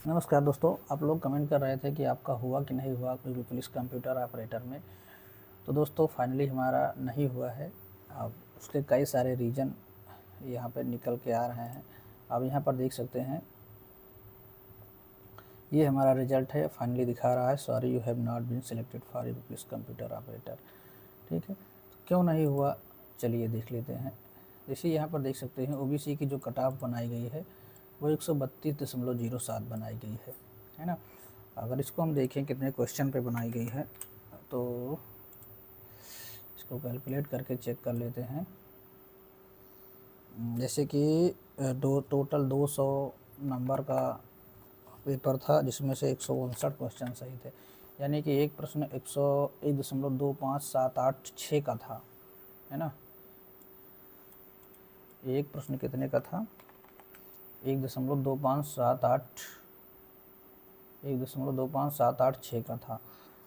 नमस्कार दोस्तों, आप लोग कमेंट कर रहे थे कि आपका हुआ कि नहीं हुआ कोई भी पुलिस कंप्यूटर ऑपरेटर में। तो दोस्तों फाइनली हमारा नहीं हुआ है। अब उसके कई सारे रीज़न यहाँ पे निकल के आ रहे हैं। आप यहाँ पर देख सकते हैं, ये हमारा रिजल्ट है। फाइनली दिखा रहा है sorry you have not been selected for a police computer operator. ठीक है, तो क्यों नहीं हुआ चलिए देख लेते हैं। जैसे यहाँ पर देख सकते हैं ओबीसी की जो कट ऑफ बनाई गई है वो 132.07 बनाई गई है ना। अगर इसको हम देखें कितने क्वेश्चन पे बनाई गई है तो इसको कैलकुलेट करके चेक कर लेते हैं। जैसे कि टोटल 200 नंबर का पेपर था जिसमें से 159 क्वेश्चन सही थे, यानी कि एक प्रश्न 101.2578 का था, है ना। एक प्रश्न कितने का था? 1.2578 का था।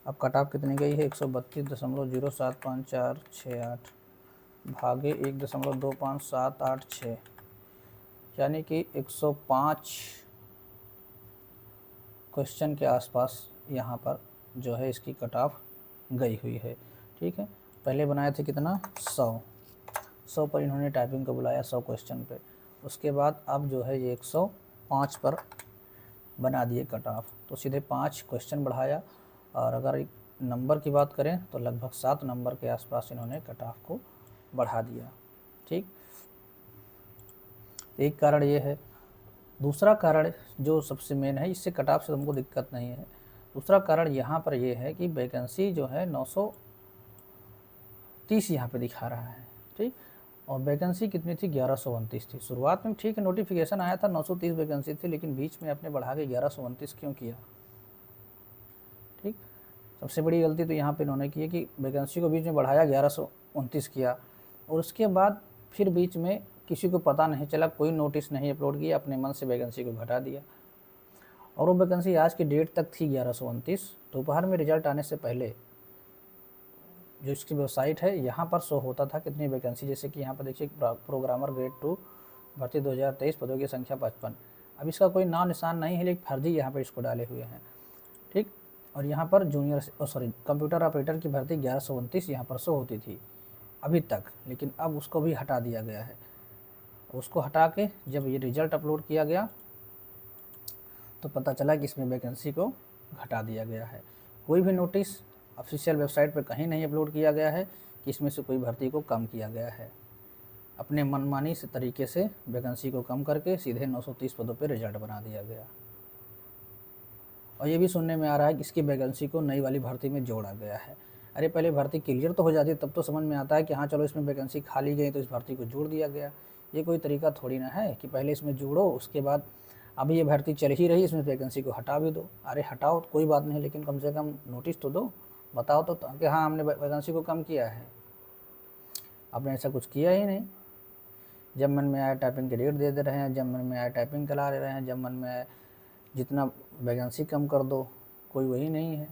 अब कट ऑफ कितनी गई है? 132.075468 भागे 1.25786, यानी कि 105 क्वेश्चन के आसपास यहाँ पर जो है इसकी कट ऑफ गई हुई है। ठीक है, पहले बनाए थे कितना? 100 पर इन्होंने टाइपिंग को बुलाया 100 क्वेश्चन पे। उसके बाद अब जो है ये 105 पर बना दिए कट ऑफ, तो सीधे 5 क्वेश्चन बढ़ाया। और अगर नंबर की बात करें तो लगभग 7 नंबर के आसपास इन्होंने कट ऑफ को बढ़ा दिया। ठीक, एक कारण ये है। दूसरा कारण जो सबसे मेन है, इससे कट ऑफ से तुमको दिक्कत नहीं है। दूसरा कारण यहाँ पर ये है कि वैकेंसी जो है 930 यहाँ पे दिखा रहा है। ठीक, और वैकेंसी कितनी थी? 1129 थी। शुरुआत में ठीक है, नोटिफिकेशन आया था 930 वैकेंसी थी, लेकिन बीच में आपने बढ़ा के 1129 क्यों किया? ठीक, सबसे बड़ी गलती तो यहाँ पे इन्होंने की है कि वैकेंसी को बीच में बढ़ाया, 1129 किया, और उसके बाद फिर बीच में किसी को पता नहीं चला, कोई नोटिस नहीं अपलोड किया, अपने मन से वैकेंसी को घटा दिया। और वो वैकेंसी आज की डेट तक थी 1129। दोपहर में रिजल्ट आने से पहले जो इसकी वेबसाइट है यहाँ पर शो होता था कितनी वैकेंसी। जैसे कि यहाँ पर देखिए प्रोग्रामर ग्रेड 2 भर्ती 2023, पदों की संख्या 55। अब इसका कोई नाम निशान नहीं है, लेकिन फर्जी यहाँ पर इसको डाले हुए हैं। ठीक, और यहाँ पर जूनियर कंप्यूटर ऑपरेटर की भर्ती 1129 यहाँ पर शो होती थी अभी तक, लेकिन अब उसको भी हटा दिया गया है। उसको हटा के जब ये रिजल्ट अपलोड किया गया तो पता चला कि इसमें वैकेंसी को घटा दिया गया है। कोई भी नोटिस ऑफिशियल वेबसाइट पर कहीं नहीं अपलोड किया गया है कि इसमें से कोई भर्ती को कम किया गया है। अपने मनमानी से तरीके से वैकेंसी को कम करके सीधे 930 पदों पर रिजल्ट बना दिया गया। और ये भी सुनने में आ रहा है कि इसकी वैकेंसी को नई वाली भर्ती में जोड़ा गया है। अरे पहले भर्ती क्लियर तो हो जाती, तब तो समझ में आता है कि हाँ चलो इसमें वैकेंसी खाली गई तो इस भर्ती को जोड़ दिया गया। ये कोई तरीका थोड़ी ना है कि पहले इसमें जोड़ो, उसके बाद अभी ये भर्ती चल ही रही, इसमें वैकेंसी को हटा भी दो। अरे हटाओ कोई बात नहीं, लेकिन कम से कम नोटिस तो दो, बताओ तो कि हाँ हमने वैकेंसी को कम किया है। आपने ऐसा कुछ किया ही नहीं। जब मन में आया टाइपिंग के रेट दे दे रहे हैं, जब मन में आया टाइपिंग करा रहे हैं, जब मन में आया जितना वैकेंसी कम कर दो, कोई वही नहीं है।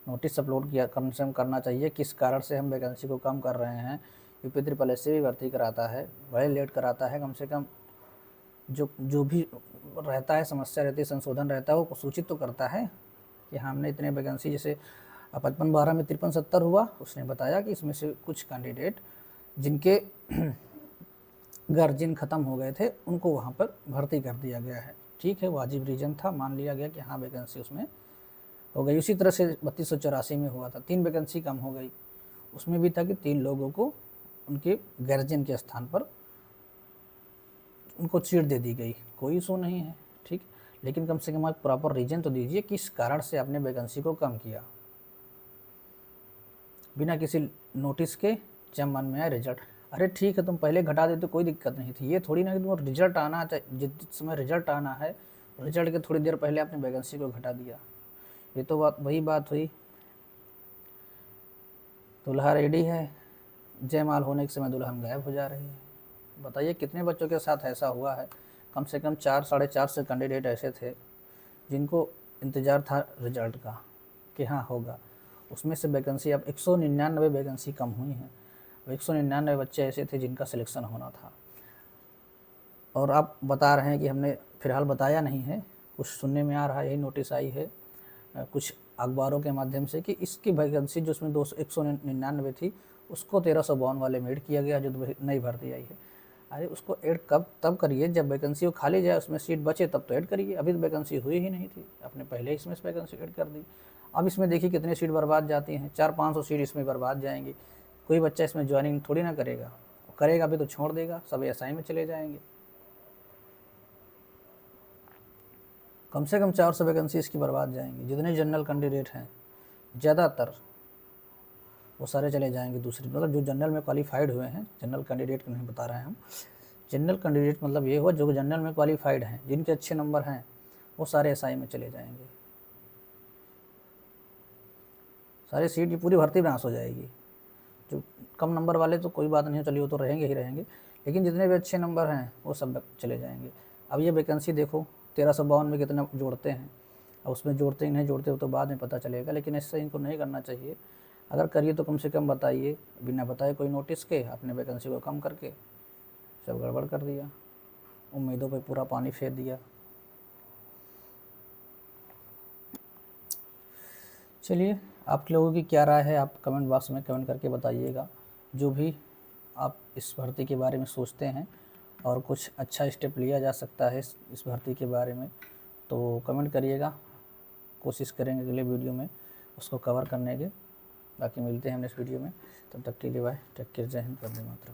नोटिस अपलोड किया कम से कम करना चाहिए, किस कारण से हम वैकेंसी को कम कर रहे हैं। यूपी ट्रिपल एस से भी भर्ती कराता है, बड़े लेट कराता है, कम से कम जो भी रहता है, समस्या रहती है, संशोधन रहता है, वो सूचित तो करता है कि हाँ हमने इतने वैकेंसी, जैसे 55-12 में 53-70 हुआ, उसने बताया कि इसमें से कुछ कैंडिडेट जिनके गार्जियन ख़त्म हो गए थे उनको वहाँ पर भर्ती कर दिया गया है। ठीक है, वाजिब रीज़न था, मान लिया गया कि हाँ वैकेंसी उसमें हो गई। उसी तरह से 3284 में हुआ था, 3 वैकेंसी कम हो गई, उसमें भी था कि 3 लोगों को उनके गार्जियन के स्थान पर उनको सीट दे दी गई, कोई इशू नहीं है। ठीक, लेकिन कम से कम आप प्रॉपर रीजन तो दीजिए किस कारण से आपने वैकेंसी को कम किया। बिना किसी नोटिस के जब मन में आए रिजल्ट, अरे ठीक है तुम पहले घटा देते कोई दिक्कत नहीं थी, ये थोड़ी ना कि तुम रिजल्ट आना चाहिए, जिस समय रिजल्ट आना है रिजल्ट के थोड़ी देर पहले आपने वैकेंसी को घटा दिया। ये तो वही बात हुई, दूल्हा रेडी है, जयमाल होने के समय दुल्हन गायब हो जा रही है। बताइए कितने बच्चों के साथ ऐसा हुआ है। कम से कम 4-4.5 कैंडिडेट ऐसे थे जिनको इंतज़ार था रिजल्ट का कि हाँ होगा, उसमें से वैकेंसी अब 199 वैकेंसी कम हुई हैं। 199 बच्चे ऐसे थे जिनका सिलेक्शन होना था, और आप बता रहे हैं कि हमने फ़िलहाल बताया नहीं है। कुछ सुनने में आ रहा है, यही नोटिस आई है कुछ अखबारों के माध्यम से कि इसकी वैकेंसी जो उसमें 199 थी उसको 1352 वाले में ऐड किया गया, जो नई भर्ती आई है। अरे उसको ऐड कब तब करिए जब वैकेंसी वो खाली जाए, उसमें सीट बचे तब तो ऐड करिए। अभी तो वैकेंसी हुई ही नहीं थी, आपने पहले ही इसमें वैकेंसी ऐड कर दी। अब इसमें देखिए कितनी सीट बर्बाद जाती हैं, 400-500 सीट इसमें बर्बाद जाएंगी। कोई बच्चा इसमें ज्वाइनिंग थोड़ी ना करेगा, करेगा भी तो छोड़ देगा, सब एसआई में चले जाएंगे। कम से कम 400 वैकेंसी इसकी बर्बाद जाएंगी। जितने जनरल कैंडिडेट हैं ज़्यादातर वो सारे चले जाएंगे दूसरी, मतलब जो जनरल में क्वालिफाइड हुए हैं, जनरल कैंडिडेट को नहीं बता रहे हैं हम, जनरल कैंडिडेट मतलब ये हुआ जो जनरल में क्वालिफाइड हैं, जिनके अच्छे नंबर हैं, वो सारे एसआई में चले जाएंगे। सारी सीट की पूरी भर्ती नाश हो जाएगी। जो कम नंबर वाले तो कोई बात नहीं, चलिए वो तो रहेंगे ही रहेंगे, लेकिन जितने भी अच्छे नंबर हैं वो सब चले जाएंगे। अब ये वैकेंसी देखो 1352 में कितना जोड़ते हैं, अब उसमें जोड़ते ही नहीं जोड़ते हो तो बाद में पता चलेगा, लेकिन इससे इनको नहीं करना चाहिए। अगर करिए तो कम से कम बताइए, बिना बताए कोई नोटिस के अपने वैकेंसी को कम करके सब गड़बड़ कर दिया, उम्मीदों पे पूरा पानी फेर दिया। चलिए आप लोगों की क्या राय है, आप कमेंट बॉक्स में कमेंट करके बताइएगा। जो भी आप इस भर्ती के बारे में सोचते हैं और कुछ अच्छा स्टेप लिया जा सकता है इस भर्ती के बारे में, तो कमेंट करिएगा। कोशिश करेंगे अगले वीडियो में उसको कवर करने के। बाकी मिलते हैं नेक्स्ट वीडियो में, तब तक के लिए बाय, टेक केयर, जय हिंद, वंदे मातरम।